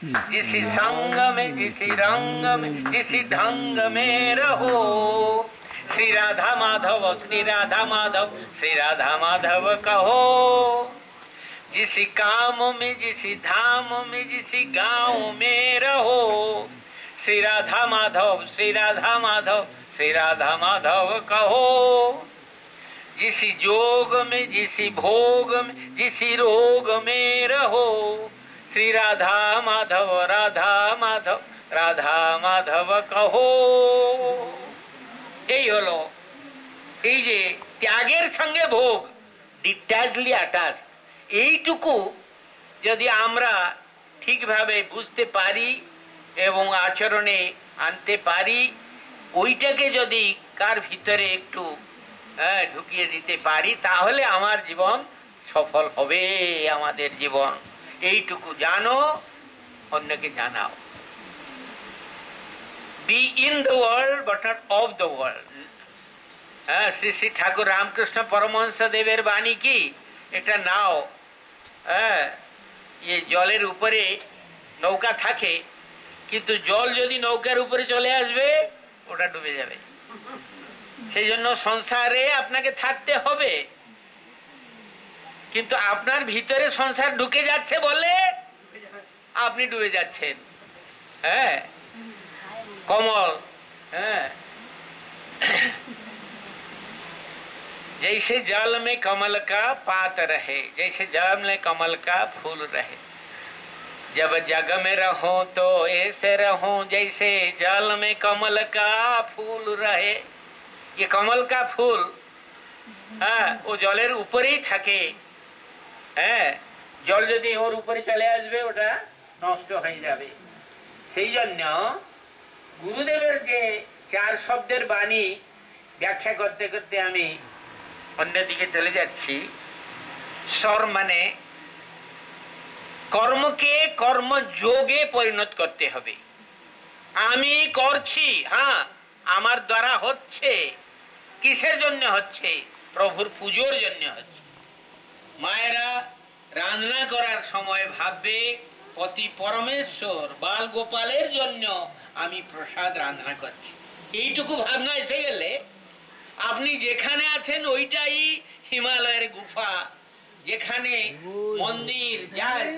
जिस संग में जिस रंग में जिस ढंग में रहो। श्री राधा माधव श्री राधा माधव श्री राधा माधव कहो। जिस काम में जिस धाम में जिस गांव में रहो। श्री राधा माधव श्री राधा माधव श्री राधा माधव कहो। जिस जोग में जिस भोग में जिस रोग में रहो। श्री राधा माधव राधा माधव राधा माधव कहो। এই হলো এই যে ত্যাগের সঙ্গে ভোগ, ডিট্যাচলি অ্যাটাচ, এইটুকু যদি আমরা ঠিকভাবে বুঝতে পারি এবং আচরণে আনতে পারি, ওইটাকে যদি কার ভিতরে একটু ঢুকিয়ে দিতে পারি, তাহলে আমার জীবন সফল হবে। আমাদের জীবন এইটুকু জানো, অন্যকে জানাও। Be in the world but not of the world. হ্যাঁ, শ্রী শ্রী ঠাকুর রামকৃষ্ণ পরমহংস দেবের বাণী কি, একটা নাও, হ্যাঁ, জলের উপরে নৌকা থাকে, কিন্তু জল যদি নৌকার উপরে চলে আসবে ওটা ডুবে যাবে। সেই জন্য সংসারে আপনাকে থাকতে হবে, কিন্তু আপনার ভিতরে সংসার ঢুকে যাচ্ছে বলে আপনি ডুবে যাচ্ছেন। হ্যাঁ, কমল, হ্যাঁ, जैसे जल में कमल का पात रहे, जैसे जल में कमल का फूल रहे। जब जग में रहो तो ऐसे रहो जैसे जल में कमल का फूल रहे। ये कमल का फूल, হ্যাঁ, ও জলের উপরেই থাকে। হ্যাঁ, জল যদি ওর উপরে চলে আসবে ওটা নষ্ট হয়ে যাবে। সেই জন্য গুরুদেবের যে 4 শব্দের বাণী ব্যাখ্যা করতে করতে আমি অন্যদিকে চলে যাচ্ছি। স্বর মানে কর্মকে কর্মযোগে পরিণত করতে হবে। আমি করছি, হ্যাঁ, আমার দ্বারা হচ্ছে, কিসের জন্য হচ্ছে? প্রভুর পুজোর জন্য হচ্ছে। মায়েরা রান্না করার সময় ভাববে পতি পরমেশ্বর বাল গোপালের জন্য আমি প্রসাদ রান্না করছি। এইটুকু ভাবনা এসে গেলে আপনি যেখানে আছেন ওইটাই হিমালয়ের গুফা, যেখানে মন্দির যায়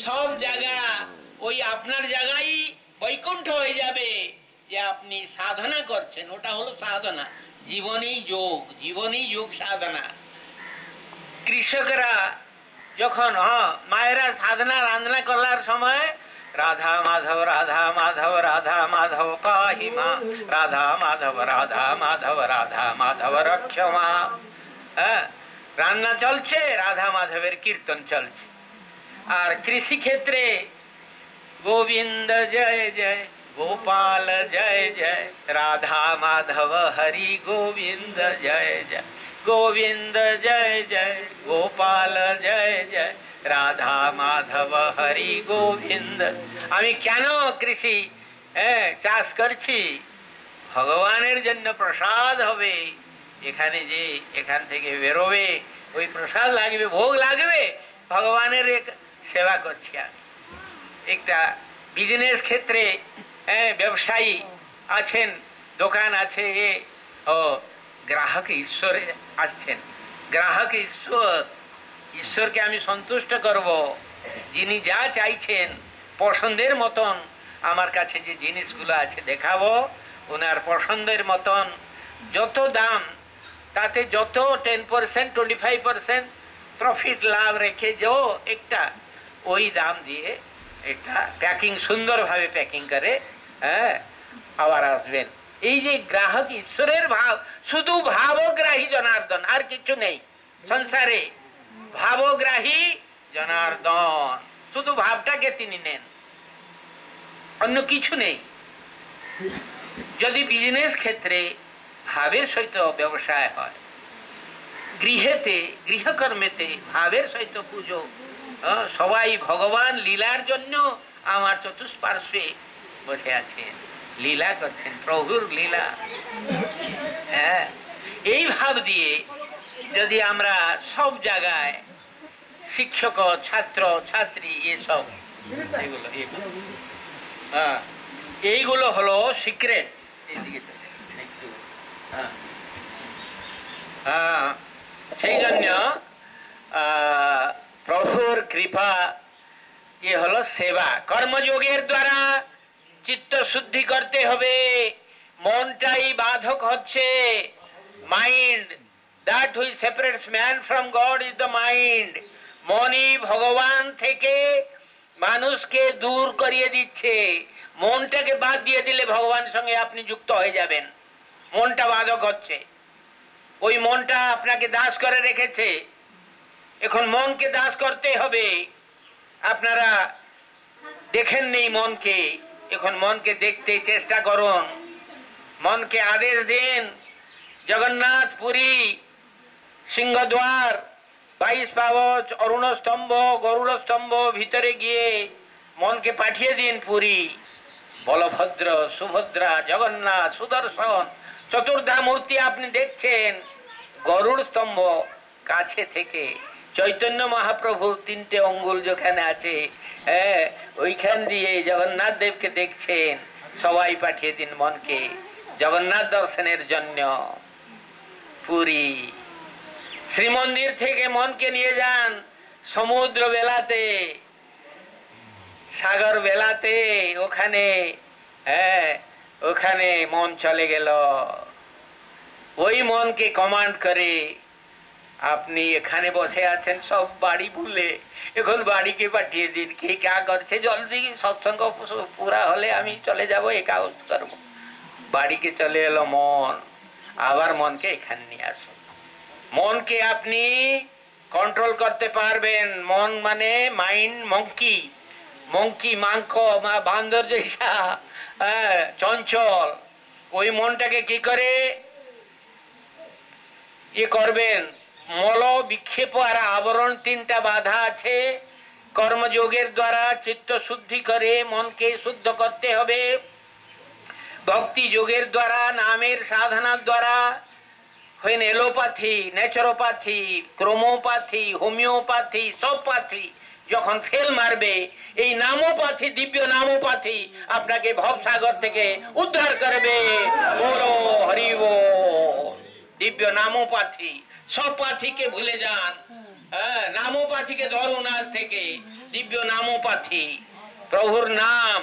সব জায়গা ওই আপনার জায়গায় বৈকুণ্ঠ হয়ে যাবে। যে আপনি সাধনা করছেন ওটা হলো সাধনা, জীবনেই যোগ, জীবনেই যোগ সাধনা। কৃষকরা যখন মায়েরা সাধনা রান্না করার সময় রাধা মাধব রাধা মাধব রাধা মাধব পাহি মা, রাধা মাধব রাধা মাধব রাধা মাধব রক্ষমা। হ্যাঁ, রান্না চলছে, রাধা মাধবের কীর্তন চলছে। আর কৃষি ক্ষেত্রে গোবিন্দ জয় জয় গোপাল জয় জয়, রাধা মাধব হরি গোবিন্দ জয় জয়, গোবিন্দ জয় জয় গোপাল জয় জয়, রাধা মাধব হরি গোবিন্দ। আমি কেন কৃষি চাষ করছি? ভগবানের জন্য প্রসাদ হবে। এখানে যে এখান থেকে বেরোবে ওই প্রসাদ লাগবে, ভোগ লাগবে, ভগবানের সেবা করছি আমি। একটা বিজনেস ক্ষেত্রে ব্যবসায়ী আছেন, দোকান আছে, ও গ্রাহক ঈশ্বরে আসছেন। গ্রাহক ঈশ্বর, ঈশ্বরকে আমি সন্তুষ্ট করব, যিনি যা চাইছেন পছন্দের মতন আমার কাছে যে জিনিসগুলো আছে দেখাবো, ওনার পছন্দের মতন যত দাম তাতে যত 10% 25% প্রফিট লাভ রেখে যেও একটা ওই দাম দিয়ে একটা প্যাকিং সুন্দরভাবে প্যাকিং করে আবার আসবেন। এই যে গ্রাহক ঈশ্বরের ভাব, শুধু ভাবগ্রাহী জনার্দন, আর কিছু নেই সংসারে। ভাবগ্রাহী জনার্দন, শুধু ভাবটাকে তিনি নেন, অন্য কিছু নেই। যদি বিজনেস ক্ষেত্রে ভাবের সহিত ব্যবসায় হয়, গৃহেতে গৃহকর্মেতে ভাবের সহিত পুজো, সবাই ভগবান লীলার জন্য আমার চতুষ্পার্শ্বে বসে আছেন, লীলা করছেন, প্রভুর লীলা। হ্যাঁ, এই ভাব দিয়ে যদি আমরা সব জায়গায় শিক্ষক ছাত্র ছাত্রী এসব এগুলো হ্যাঁ, এইগুলো হলো সিক্রেট। সেই জন্য প্রভুর কৃপা এ হলো সেবা। কর্মযোগের দ্বারা চিত্ত শুদ্ধি করতে হবে। মনটাই বাধক হচ্ছে, mind. That which separates man from God is the mind. মনই ভগবান থেকে মানুষকে দূর করিয়ে দিচ্ছে। মনটাকে বাদ দিয়ে দিলে ভগবানের সঙ্গে আপনি যুক্ত হয়ে যাবেন। মনটা বাধক হচ্ছে, ওই মনটা আপনাকে দাস করে রেখেছে। এখন মনকে দাস করতে হবে। আপনারা দেখেননি মনকে, এখন মনকে দেখতে চেষ্টা করুন। মনকে আদেশ দিন, জগন্নাথ পুরী সিংহদ্বার 22 পাবচ অরুণ স্তম্ভ গরুড় স্তম্ভ ভিতরে গিয়ে মনকে পাঠিয়ে দিন পুরী। বলভদ্র, সুভদ্রা, জগন্নাথ, সুদর্শন চতুর্ধা মূর্তি আপনি দেখছেন গরুড় স্তম্ভ কাছে থেকে। চৈতন্য মহাপ্রভু 3টে অঙ্গুল যেখানে আছে, ওইখান দিয়ে জগন্নাথ দেবকে দেখছেন। সবাই পাঠিয়ে দিন মনকে জগন্নাথ দর্শনের জন্য পুরী। শ্রীমন্দির থেকে মনকে নিয়ে যান সমুদ্র বেলাতে, সাগর বেলাতে। ওখানে ওখানে মন চলে গেল। ওই মনকে কমান্ড করে আপনি এখানে বসে আছেন সব বাড়ি ভুলে, এখন বাড়িকে পাঠিয়ে দিন। কে কা করছে জলদি, সৎসঙ্গ পুরা হলে আমি চলে যাব, এ কাজ করবো। বাড়িকে চলে এলো মন, আবার মনকে এখানে নিয়ে আসুন। মনকে আপনি কন্ট্রোল করতে পারবেন। মন মানে মাইন্ড মঙ্কি, মঙ্কি মাংক বান্দর জৈসা চঞ্চল। ওই মনটাকে কি করে ইয়ে করবেন? মল বিক্ষেপ আর আবরণ 3টা বাধা আছে। কর্মযোগের দ্বারা চিত্ত শুদ্ধি করে মনকে শুদ্ধ করতে হবে। ভক্তি যোগের দ্বারা, নামের সাধনার দ্বারা, হইন এলোপ্যাথি, ন্যাচুরোপ্যাথি, ক্রোমোপ্যাথি, হোমিওপ্যাথি, সব পাথি যখন ফেল মারবে, এই নামোপ্যাথি, দিব্য নামোপ্যাথি আপনাকে ভবসাগর থেকে উদ্ধার করবে। বলো হরি বল। দিব্য নামোপ্যাথি, সব পাথিকে ভুলে যান, নামোপ্যাথিকে ধরুন আজ থেকে। দিব্য নামোপ্যাথি, প্রভুর নাম,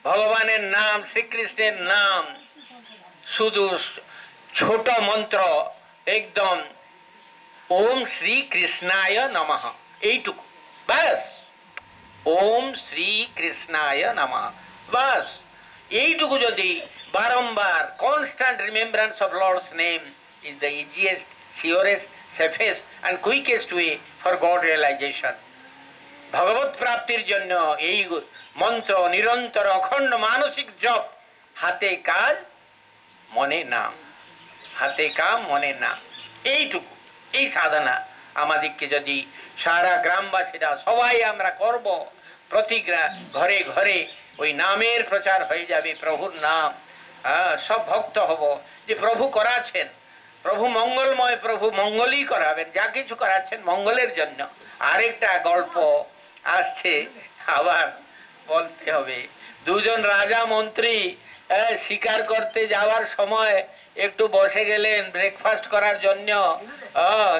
ভগবানের নাম, শ্রীকৃষ্ণের নাম, শুধু ছোট মন্ত্র একদম ওম শ্রী কৃষ্ণায় নমঃ, এইটুকু বাস। ওম শ্রী কৃষ্ণায় নমঃ, বাস। এইটুকু যদি বারংবার, constant remembrance of Lord's name is the easiest, surest, safest and quickest way for God realisation. ভগবত প্রাপ্তির জন্য এই মন্ত্র নিরন্তর অখণ্ড মানসিক জপ। হাতে কাজ মনে নাম, হাতে কাম মনে নাম, এইটুকু। এই সাধনা আমাদেরকে যদি সারা গ্রামবাসীরা সবাই আমরা করব, প্রতি ঘরে ঘরে ওই নামের প্রচার হয়ে যাবে, প্রভুর নাম। সব ভক্ত হব যে প্রভু করাচ্ছেন, প্রভু মঙ্গলময়, প্রভু মঙ্গলই করাবেন, যা কিছু করাচ্ছেন মঙ্গলের জন্য। আরেকটা গল্প আসছে, আবার বলতে হবে। দুজন রাজা মন্ত্রী শিকার করতে যাওয়ার সময় একটু বসে গেলেন ব্রেকফাস্ট করার জন্য।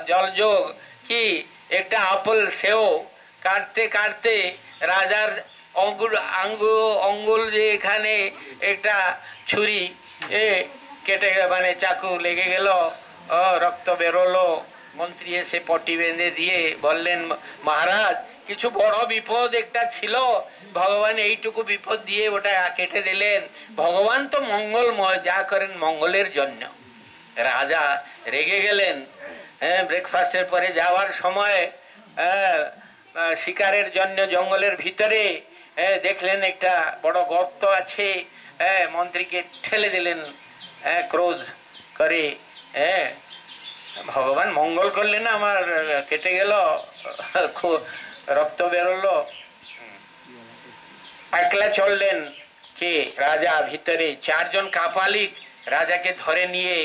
জলযোগ কি একটা আপেল সেও কাটতে কাটতে রাজার অঙ্গুল যে এখানে একটা ছুরি কেটে, মানে চাকু লেগে গেল, রক্ত বেরোলো। মন্ত্রী এসে পটি বেঁধে দিয়ে বললেন, মহারাজ কিছু বড় বিপদ একটা ছিল, ভগবান এইটুকু বিপদ দিয়ে ওটা কেটে দিলেন। ভগবান তো মঙ্গলময়, যা করেন মঙ্গলের জন্য। রাজা রেগে গেলেন। ব্রেকফাস্টের পরে যাওয়ার সময় শিকারের জন্য জঙ্গলের ভিতরে দেখলেন একটা বড় গর্ত আছে। মন্ত্রীকে ঠেলে দিলেন ক্রোধ করে। ভগবান মঙ্গল করলেন, আমার কেটে গেল, রক্ত বেরোলো। একলা চললেন কে? রাজা। ভিতরে 4 জন কাপালিক রাজাকে ধরে নিয়ে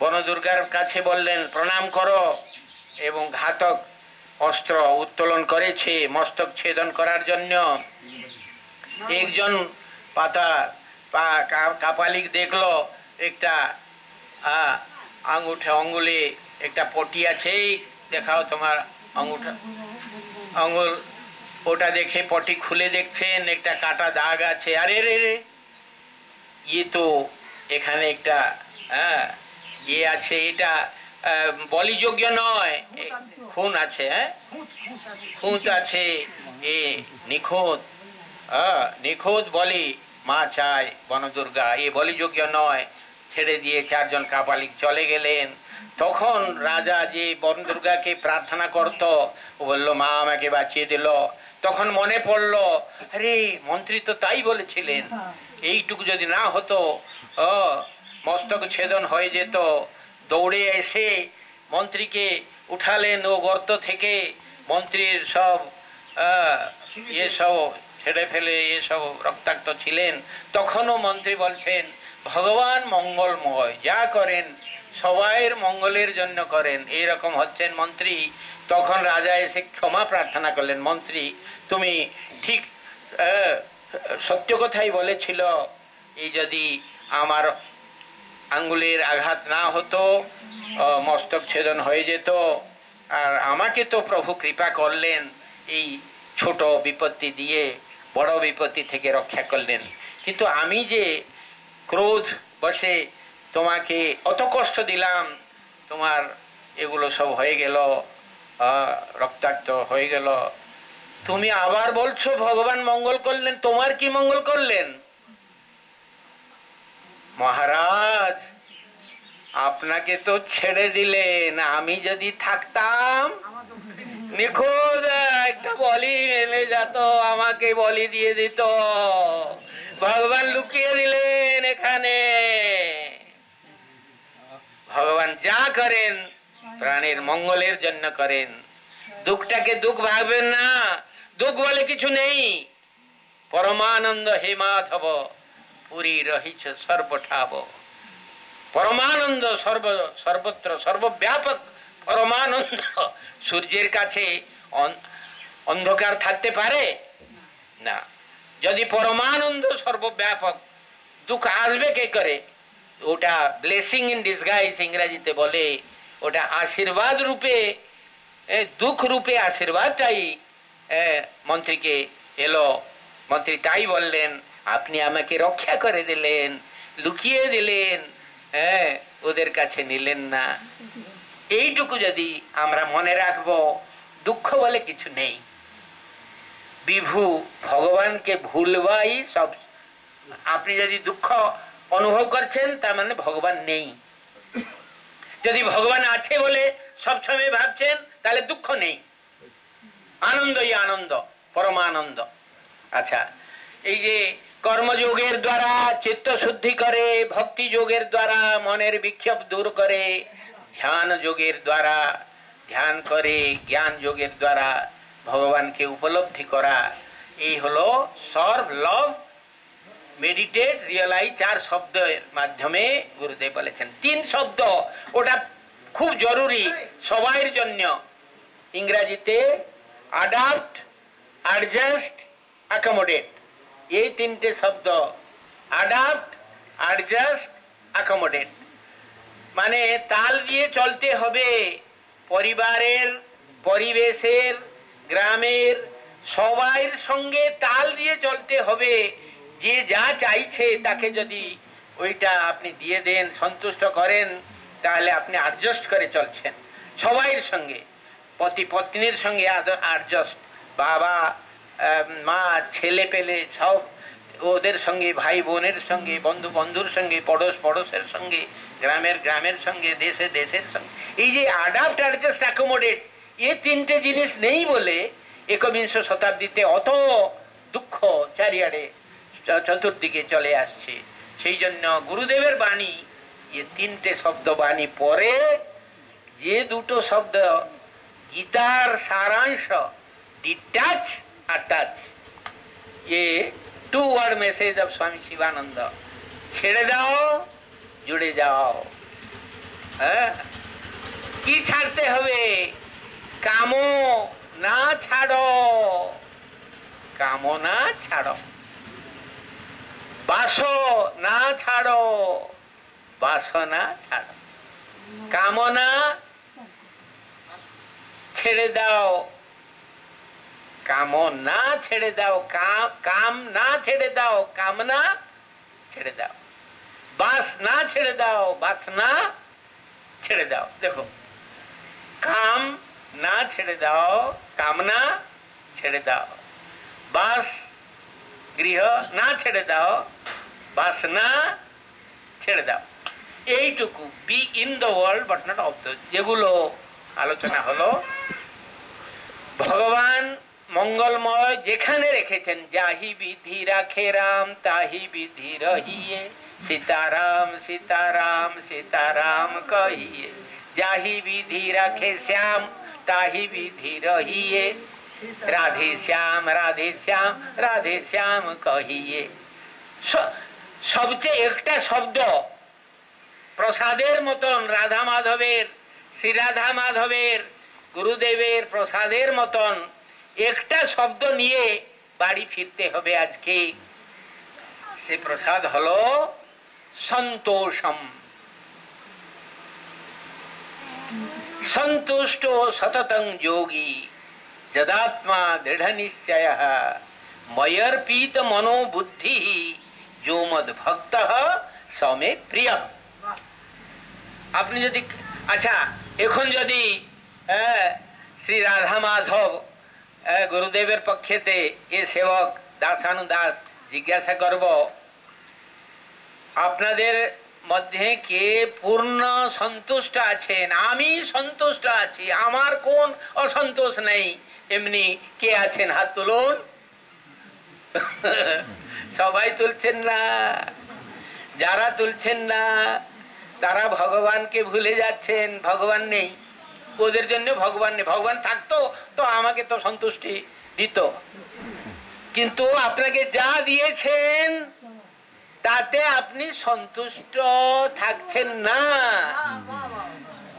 বনদুর্গার কাছে বললেন, প্রণাম করো। এবং ঘাতক অস্ত্র উত্তোলন করেছে মস্তক ছেদন করার জন্য। একজন পাতা কাপালিক দেখলো একটা আঙুঠা অঙ্গুলে একটা পটি আছে, দেখাও তোমার আঙুঠা আঙুল। ওটা দেখে পটি খুলে দেখছেন একটা কাটা দাগ আছে। আরে রে রে, ইয়ে তো এখানে একটা ইয়ে আছে, এটা বলিযোগ্য নয়, খুন আছে, খুঁত আছে, এ নিখুঁত নিখুঁত বলি মা চায় বনদুর্গা, এ বলিযোগ্য নয়। ছেড়ে দিয়ে চারজন কাপালিক চলে গেলেন। তখন রাজা যে বনদুর্গাকে প্রার্থনা করত, ও বলল মা আমাকে বাঁচিয়ে দিল। তখন মনে পড়লো, আরে মন্ত্রী তো তাই বলেছিলেন, এইটুকু যদি না হতো মস্তক ছেদন হয়ে যেত। দৌড়ে এসে মন্ত্রীকে উঠালেন ও গর্ত থেকে। মন্ত্রীর সব এসব ছেড়ে ফেলে এসব রক্তাক্ত ছিলেন। তখনও মন্ত্রী বলছেন ভগবান মঙ্গলময়, যা করেন সবাইয়ের মঙ্গলের জন্য করেন, এইরকম হচ্ছেন মন্ত্রী। তখন রাজা এসে ক্ষমা প্রার্থনা করলেন, মন্ত্রী তুমি ঠিক সত্য কথাই বলেছিল, এই যদি আমার আঙ্গুলের আঘাত না হতো মস্তক ছেদন হয়ে যেত। আর আমাকে তো প্রভু কৃপা করলেন, এই ছোট বিপত্তি দিয়ে বড় বিপত্তি থেকে রক্ষা করলেন। কিন্তু আমি যে ক্রোধ বসে তোমাকে অত কষ্ট দিলাম, তোমার এগুলো সব হয়ে গেল, রক্তাক্ত হয়ে গেল। তুমি আবার বলছো ভগবান মঙ্গল করলেন, তোমার কি মঙ্গল করলেন? মহারাজ আপনাকে তো ছেড়ে দিলেন, আমি যদি থাকতাম নিখুঁত একটা বলি এনে যেত, আমাকে বলি দিয়ে দিত। ভগবান লুকিয়ে দিলেন এখানে। ভগবান যা করেন প্রাণের মঙ্গলের জন্য করেন। দুঃখটাকে দুঃখ ভাববেন না, দুঃখ বলে কিছু নেই। পরমানন্দ হে মাধব পুরী রহিছ সর্বঠাব। পরমানন্দ সর্বত্র সর্বব্যাপক পরমানন্দ। সূর্যের কাছে অন্ধকার থাকতে পারে না। যদি পরমানন্দ সর্বব্যাপক, দুঃখ আসবে কে করে? ওটা ব্লেসিং ইন ডিসগাইজ ইংরেজিতে বলে, ওটা আশীর্বাদ রূপে, দুঃখ রূপে আশীর্বাদটাই মন্ত্রীকে এলো। মন্ত্রী তাই বললেন, আপনি আমাকে রক্ষা করে দিলেন, লুকিয়ে দিলেন, ওদের কাছে নিলেন না। এইটুকু যদি আমরা মনে রাখবো, দুঃখ বলে কিছু নেই। বিভু ভগবানকে ভুলবাই সব। আপনি যদি দুঃখ অনুভব করছেন তার মানে ভগবান নেই। যদি ভগবান আছে বলে সবসময় ভাবছেন তাহলে দুঃখ নেই, আনন্দই আনন্দ, পরমানন্দ। আচ্ছা, এই যে কর্মযোগের দ্বারা চিত্ত শুদ্ধি করে, ভক্তি যোগের দ্বারা মনের বিক্ষোভ দূর করে, ধ্যান যোগের দ্বারা ধ্যান করে, জ্ঞান যোগের দ্বারা ভগবানকে উপলব্ধি করা, এই হলো সর্ভ, লভ, মেডিটেট, রিয়েলাইজ। 4 শব্দের মাধ্যমে গুরুদেব বলেছেন। 3 শব্দ, ওটা খুব জরুরি সবাইয়ের জন্য। ইংরেজিতে অ্যাডাপ্ট, অ্যাডজাস্ট, অ্যাকোমোডেট, এই 3টে শব্দ। অ্যাডাপ্ট, অ্যাডজাস্ট, অ্যাকোমোডেট মানে তাল দিয়ে চলতে হবে। পরিবারের, পরিবেশের, গ্রামের সবাইয়ের সঙ্গে তাল দিয়ে চলতে হবে। যে যা চাইছে তাকে যদি ওইটা আপনি দিয়ে দেন, সন্তুষ্ট করেন, তাহলে আপনি অ্যাডজাস্ট করে চলছেন সবাইয়ের সঙ্গে। পতি পত্নীর সঙ্গে অ্যাডজাস্ট, বাবা মা ছেলে পেলে সব ওদের সঙ্গে, ভাই বোনের সঙ্গে, বন্ধু বন্ধুর সঙ্গে, পড়োশের সঙ্গে, গ্রামের সঙ্গে, দেশের সঙ্গে। এই যে অ্যাডাপ্ট, অ্যাডজাস্ট, অ্যাকোমোডেট, এই 3টে জিনিস নেই বলে একবিংশ শতাব্দীতে অত দুঃখ চারিয়াড়ে চতুর্দিকে চলে আসছে। সেই জন্য গুরুদেবের বাণী, এই 3টে শব্দ বাণী পরে যে 2টো শব্দ গীতার সারাংশ, ডিটাচ আর টাচ, ये 2 word message of स्वामी शिवानंद। ছেড়ে দাও, জুড়ে যাও। কি ছাড়তে হবে? কামো না ছাড়ো, কামনা ছাড়ো। বাসনা ছাড়ো, বাসনা ছাড়ো, কামনা ছেড়ে দাও, কামনা ছেড়ে দাও, কাম না ছেড়ে দাও, কামনা ছেড়ে দাও, বাসনা ছেড়ে দাও, বাসনা ছেড়ে দাও। দেখো, কাম না ছেড়ে দাও, কামনা ছেড়ে দাও, বাস গৃহ না ছেড়ে দাও, বাসনা ছেড়ে দাও। এইটুকু, be in the world but not of the, যেগুলো আলোচনা হলো ভগবান মঙ্গলময় যেখানে রেখেছেন, যাহি বিধি রাখে রাম তাহি বিধি রহিয়ে, সীতারাম সীতারাম সীতারাম কহিয়ে, যাহি বিধি রাখে শ্যাম তাহি বিধি রহিয়ে, রাধে শ্যাম রাধে শ্যাম রাধে শ্যাম কহিয়ে। সবচেয়ে একটা শব্দ প্রসাদের মতন, রাধা মাধবের, শ্রী রাধা মাধবের, গুরুদেবের প্রসাদের মতন একটা শব্দ নিয়ে বাড়ি ফিরতে হবে আজকে। সে প্রসাদ হলো সন্তোষম। সন্তুষ্ট সততং যোগী যদাত্মা দৃঢ় নিশ্চয় ময়র্পিত মনোবুদ্ধি যো মদ ভক্ত সমে প্রিয়। আপনি যদি, আচ্ছা, এখন যদি শ্রী রাধা মাধব গুরুদেবের পক্ষেতে এ সেবক দাসানুদাস জিজ্ঞাসা করব, আপনাদের মধ্যে কে পূর্ণ সন্তুষ্ট আছেন? আমি সন্তুষ্ট আছি, আমার কোন অসন্তোষ নেই, এমনি কে আছেন? হাত তুলুন। সবাই তুলছেন না। যারা তুলছেন না তারা ভগবানকে ভুলে যাচ্ছেন। ভগবান নেই, ওদের জন্য ভগবান নেই। ভগবান থাকতো তো আমাকে তো সন্তুষ্টি দিত, কিন্তু আপনাকে যা দিয়েছেন তাতে আপনি সন্তুষ্ট থাকছেন না।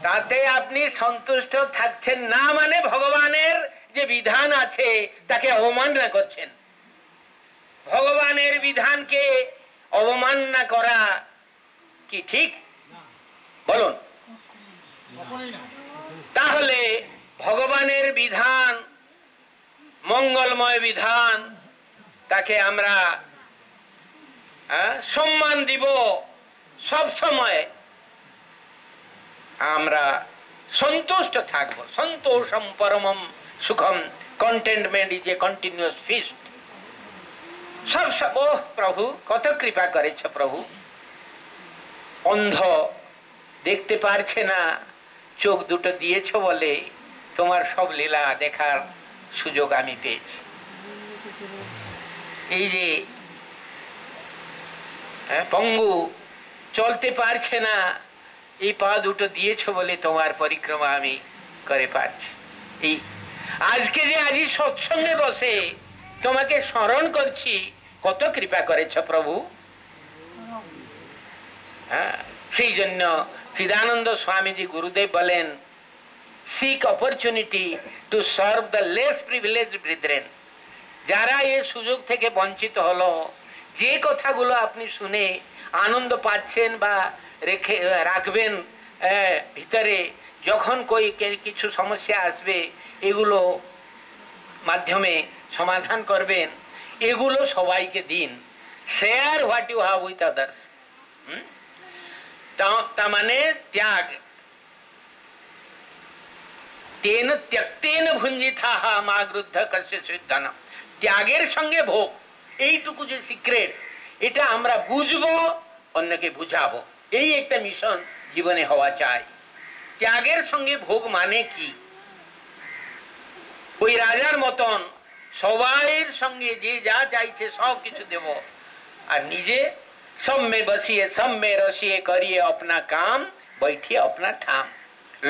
তাতে আপনি সন্তুষ্ট থাকছেন না মানে ভগবানের যে বিধান আছে তাকে অবমাননা করছেন। ভগবানের বিধানকে অবমাননা করা কি ঠিক? বলুন। তাহলে ভগবানের বিধান, মঙ্গলময় বিধান, তাকে আমরা সম্মান দিব সব সময়, আমরা সন্তুষ্ট থাকবো। সন্তোষম পরমম সুখম, contentment is a continuous feast. সব ওহ প্রভু, কত কৃপা করেছ প্রভু। অন্ধ দেখতে পারছে না, চোখ দুটো দিয়েছ বলে তোমার সব লীলা দেখার সুযোগ আমি পেয়েছি। এই যে পঙ্গু চলতে পারছে না, এই পা দুটো দিয়েছ বলে তোমার পরিক্রমা আমি করে পারছি। এই আজকে যে আজ সৎসঙ্গে বসে তোমাকে স্মরণ করছি, কত কৃপা করেছ প্রভু। সেই জন্য চিদানন্দ স্বামীজি গুরুদেব বলেন, seek opportunity to serve the less privileged brethren. যারা এই সুযোগ থেকে বঞ্চিত হলো, যে কথাগুলো আপনি শুনে আনন্দ পাচ্ছেন বা রেখে রাখবেন ভিতরে, যখন কিছু সমস্যা আসবে এগুলো মাধ্যমে সমাধান করবেন, এগুলো সবাইকে দিন। Share what you have with others. তা মানে ত্যাগ। তেন ত্যক্তেন ভুঞ্জিতাহ মা গৃদ্ধ কস্য সিদ্ধন। ত্যাগের সঙ্গে ভোগ, এইটুকু যে সিক্রেট, এটা আমরা বুঝবো, অন্যকে বুঝাবো, এই একটা মিশন জীবনে হওয়া চাই। ত্যাগের সঙ্গে ভোগ মানে কি? ওই রাজার মতন সবাইয়ের সঙ্গে যে যা চাইছে সব কিছু দেব, আর নিজে সব মে বসিয়ে সব মে রসিয়ে করিয়ে আপনা কাম বৈঠিয়ে আপনা ঠাম।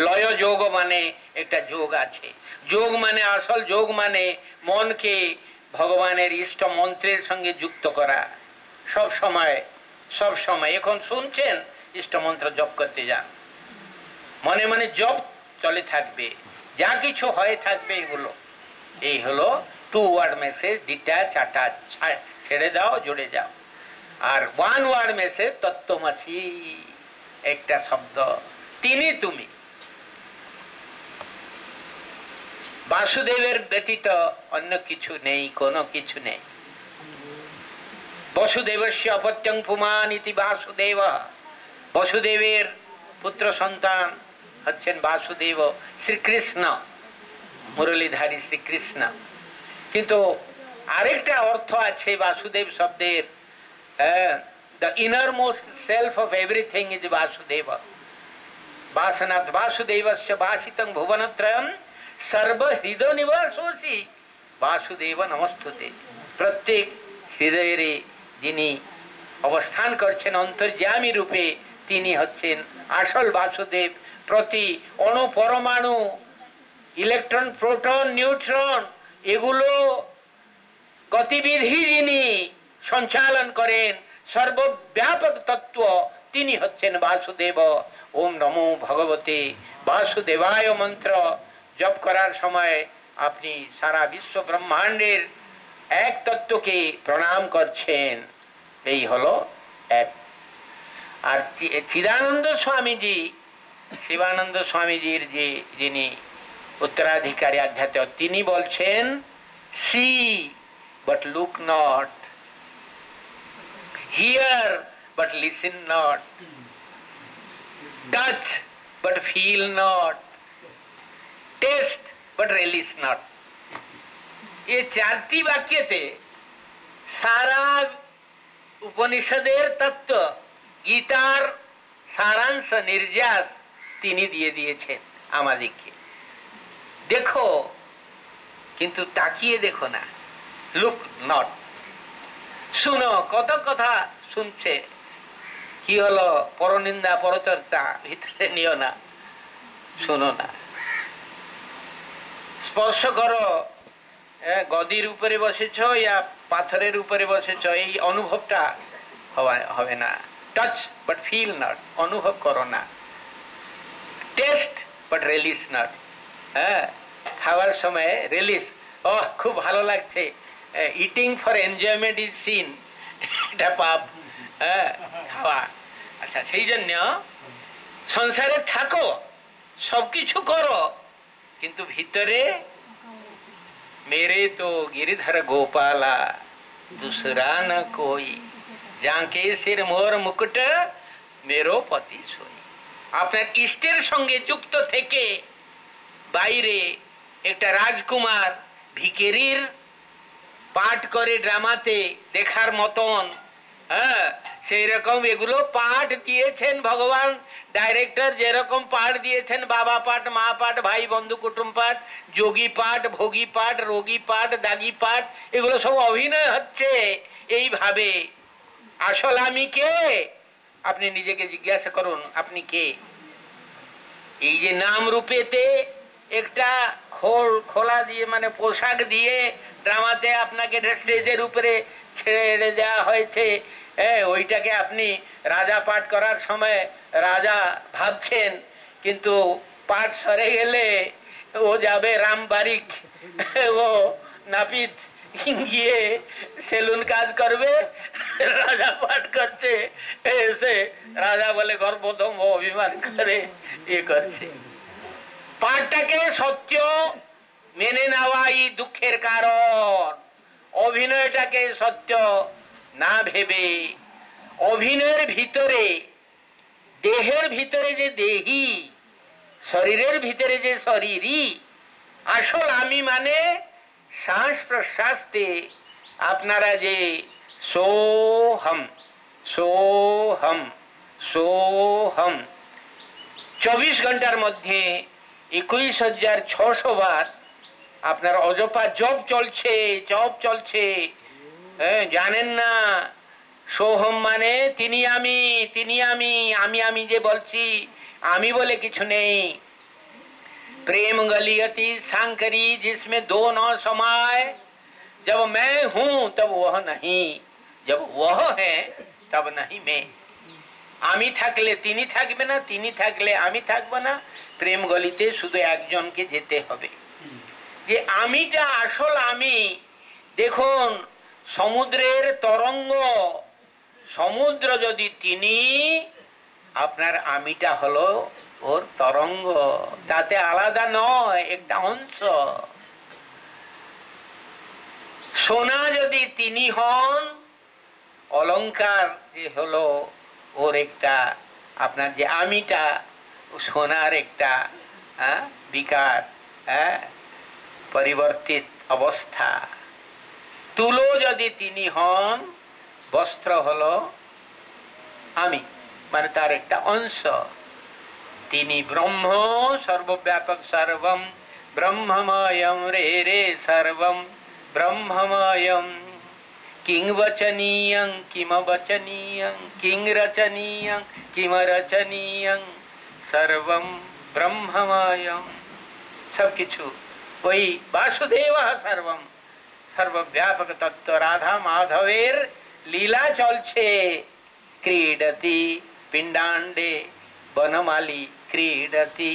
লয় যোগ মানে একটা যোগ আছে। যোগ মানে, আসল যোগ মানে মনকে ভগবানের ইষ্ট মন্ত্রের সঙ্গে যুক্ত করা। সব সময় এখন শুনছেন, ইষ্ট মন্ত্র জপ করতে যান, মনে মনে জপ চলে থাকবে, যা কিছু হয়ে থাকবে এগুলো। এই হলো two word message, detach attach. ছেড়ে দাও, জুড়ে যাও। আর ওয়ান ওয়ার্ড মেসে তত্ত্বমসি, একটা শব্দ, তিনি তুমি। বাসুদেবের ব্যতীত অন্য কিছু নেই, কোনো কিছু নেই। বসুদেবস্য অপত্যং পুমান ইতি বাসুদেব, বসুদেবের পুত্র সন্তান হচ্ছেন বাসুদেব, শ্রীকৃষ্ণ, মুরলীধারী শ্রীকৃষ্ণ। কিন্তু আরেকটা অর্থ আছে বাসুদেব শব্দের, the innermost self of everything is Vasudeva. Vasanath Vasudevasya Vasitam Bhuvanathrayam Sarva Hrido Nivasosi Vasudeva Namastute। প্রত্যেক হৃদয়ে যিনি অবস্থান করছেন অন্তর্যামী রূপে, তিনি হচ্ছেন আসল বাসুদেব। প্রতি অণু পরমাণু, ইলেকট্রন, প্রোটন, নিউট্রন, এগুলো গতিবিধি যিনি সঞ্চালন করেন, সর্বব্যাপক তত্ত্ব, তিনি হচ্ছেন বাসুদেব। ওম নমো ভগবতে বাসুদেবায় মন্ত্র জপ করার সময় আপনি সারা বিশ্ব ব্রহ্মাণ্ডের এক তত্ত্বকে প্রণাম করছেন। এই হলো এক। আর চিদানন্দ স্বামীজি, শিবানন্দ স্বামীজির যে যিনি উত্তরাধিকারী আধ্যাত্ম, তিনি বলছেন C but look not, hear but listen not, touch but feel not, taste but relish not। ये चारटी वाक्यते सारा उपनिषदेर तत्व, गीतार सारांश निर्यास তিনি দিয়ে দিয়েছেন আমাদেরকে। দেখো, কিন্তু তাকিয়ে দেখো না, লুক নট। শুনো, কত কথা শুনছে, কি হলো পরনিন্দা পরচর্চা, ভিতরে নিও না, শুনো না। স্পর্শ করো, গদির উপরে বসেছ ইয়া পাথরের উপরে বসেছ, এই অনুভবটা হবে না। টাচ বাট ফিল নট, অনুভব করো না। টেস্ট বাট রিলিজ নট, খাওয়ার সময় রিলিজ, ও খুব ভালো লাগছে। Eating for enjoyment is seen, এটা পাপ। খাওয়া, আচ্ছা, সেই জন্য সংসারে থাকো, সবকিছু করো, কিন্তু ভিতরে মেরে তো গিরিধর গোপালা দুসরা না কই, জাঁকে সির মোর মুকুট মেরো পতি সই। আপনার ইষ্টের সঙ্গে যুক্ত থেকে বাইরে একটা রাজকুমার ভিখারির পাঠ করে ড্রামাতে দেখার মতন, সেই রকম এগুলো পাঠ দিয়েছেন ভগবান। ডাইরেক্টর যেরকম পাঠ দিয়েছেন, বাবা পাঠ, মা পাঠ, ভাই বন্ধু কুটুম পাঠ, যোগী পাঠ, ভোগী পাঠ, রোগী পাঠ, দাগী পাঠ, এগুলো সব অভিনয় হচ্ছে এইভাবে। আসল আমি কে? আপনি নিজেকে জিজ্ঞাসা করুন, আপনি কে? এই যে নাম রূপেতে একটা খোলা দিয়ে, মানে পোশাক দিয়ে ড্রামাতে আপনাকে স্টেজের উপরে ছেড়ে দেওয়া হয়েছে, ওইটাকে আপনি রাজা পাঠ করার সময় রাজা ভাবছেন, কিন্তু পাঠ সরে গেলে ও যাবে রামবারিক, ও নাপিত গিয়ে সেলুন কাজ করবে, রাজা পাঠ করছে, এসে রাজা বলে গর্বধম অভিমান করে ইয়ে করছে। পাঠটাকে সত্য মেনে নেওয়াই দুঃখের কারণ। অভিনয়টাকে সত্য না ভেবে, অভিনয়ের ভিতরে, দেহের ভিতরে যে দেহি, শরীরের ভিতরে যে শরীরই, আসল আমি মানে শ্বাস প্রশ্বাসতে আপনারা যে সোহম সোহম সোহম 24 ঘন্টার মধ্যে 21,600 বার আপনার অজপা জপ চলছে, জানেন না? সোহম মানে তিনি আমি, তিনি আমি, আমি যে বলছি, আমি বলে কিছু নেই। प्रेम गलियती सांकरी जिसमें दो न समाए, जब मैं हूं तब वह नहीं, जब वह है तब नहीं मैं। আমি থাকলে তিনি থাকবে না, তিনি থাকলে আমি থাকবো না। প্রেম গলিতে শুধু একজনকে যেতে হবে। যে আমিটা আসল আমি। দেখুন, সমুদ্রের তরঙ্গ সমুদ্র যদি তিনি, আপনার আমিটা হলো ওর তরঙ্গ, তাতে আলাদা নয়, একটা অংশ। সোনা যদি তিনি হন, অলংকার যে হলো ওর একটা, আপনার যে আমিটা সোনার একটা বিকার, পরিবর্তিত অবস্থা। তুলো যদি তিনি হন, বস্ত্র হলো আমি, মানে তার একটা অংশ। তিনি ব্রহ্ম, সর্বব্যাপক, সর্বম ব্রহ্মময়ম রে রে, সর্বম ব্রহ্মময়ম। King বচনীয়ং কিমবচনীয়ং, king রচনীয়ং কিমরচনীয়ং, সর্বম ব্রহ্মময়ম। সবকিছু ওই বাসুদেব সর্বম, সর্বব্যাপক তত্ত্ব রাধা মাধবের লীলা চলছে। ক্রীডতি পিণ্ডাণ্ডে বনমালী ক্রীডতি,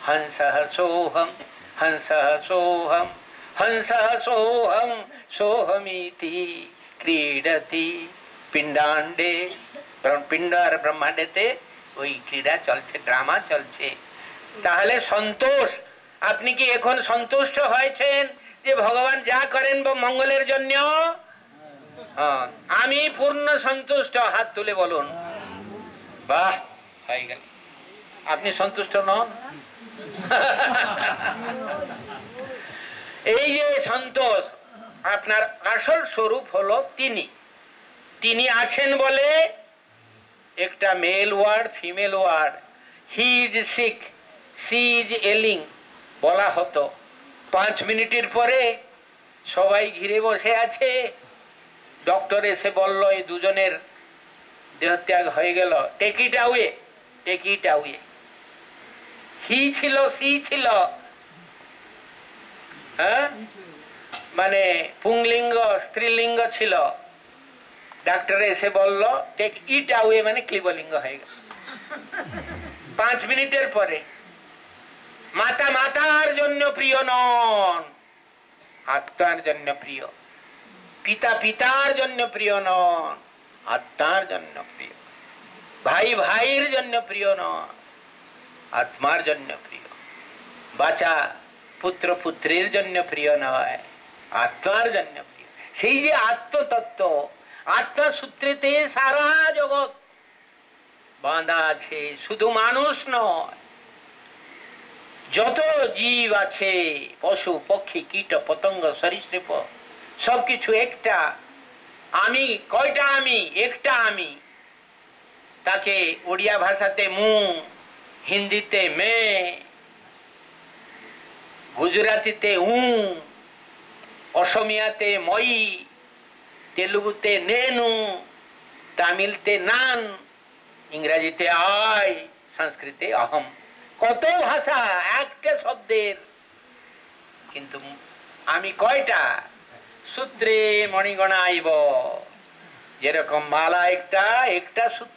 হংস সোহম, হংস সোহম, হংস সোহম, সোহমিতি ক্রীডতি পিণ্ডাণ্ডে। পিণ্ড আর ব্রহ্মাণ্ডেতে ওই ক্রীড়া চলছে, ড্রামা চলছে। তাহলে সন্তোষ, আপনি কি এখন সন্তুষ্ট হয়েছেন যে ভগবান যা করেন মঙ্গলের জন্য? আমি পূর্ণ সন্তুষ্ট। হাত তুলে বলুন, বাহ, হয়ে গেল। আপনি সন্তুষ্ট নন? এই যে সন্তোষ, আপনার আসল স্বরূপ হলো তিনি। তিনি আছেন বলে একটা male word, female word. He is sick, she is ailing বলা হতো। 5 মিনিটের পরে সবাই ঘিরে বসে আছে, ডক্টর এসে বলল এই দুজনের দেহত্যাগ হয়ে গেল, take it away, take it away. He ছিল, সি ছিল, মানে পুংলিঙ্গ স্ত্রীলিঙ্গ ছিল। ডাক্তার এসে বলল টেক ইট অ্যাওয়ে, মানে ক্লিবলিঙ্গ হয়ে গেল 5 মিনিটের পরে। মাতা মাতার জন্য প্রিয় নন, আত্মার জন্য প্রিয়। পিতা পিতার জন্য প্রিয় নন, আত্মার জন্য প্রিয়। ভাই ভাইয়ের জন্য প্রিয় নন, আত্মার জন্য প্রিয়। বাচ্চা পুত্র পুত্রীর জন্য প্রিয় নয়, আত্মার জন্য প্রিয়। সেই যে আত্মতত্ত্ব, আত্মসূত্রেতে সারা জগৎ বাঁধা আছে, শুধু মানুষ নয়, যত জীব আছে, পশু পক্ষী কীট পতঙ্গ সরীসৃপ, সবকিছু একটা আমি। কয়টা আমি? একটা আমি। তাকে ওড়িয়া ভাষাতে মু, হিন্দিতে মে, গুজরাটিতে উ, অসমিয়াতে মই, তেলুগুতে নেনু, তামিলতে নান, ইংরাজিতে আই, সংস্কৃতে অহম। কত ভাষা একটা শব্দের, কিন্তু আমি কয়টা? সূত্রে মণিগণাইব, যেরকম মালা একটা, একটা সূত্র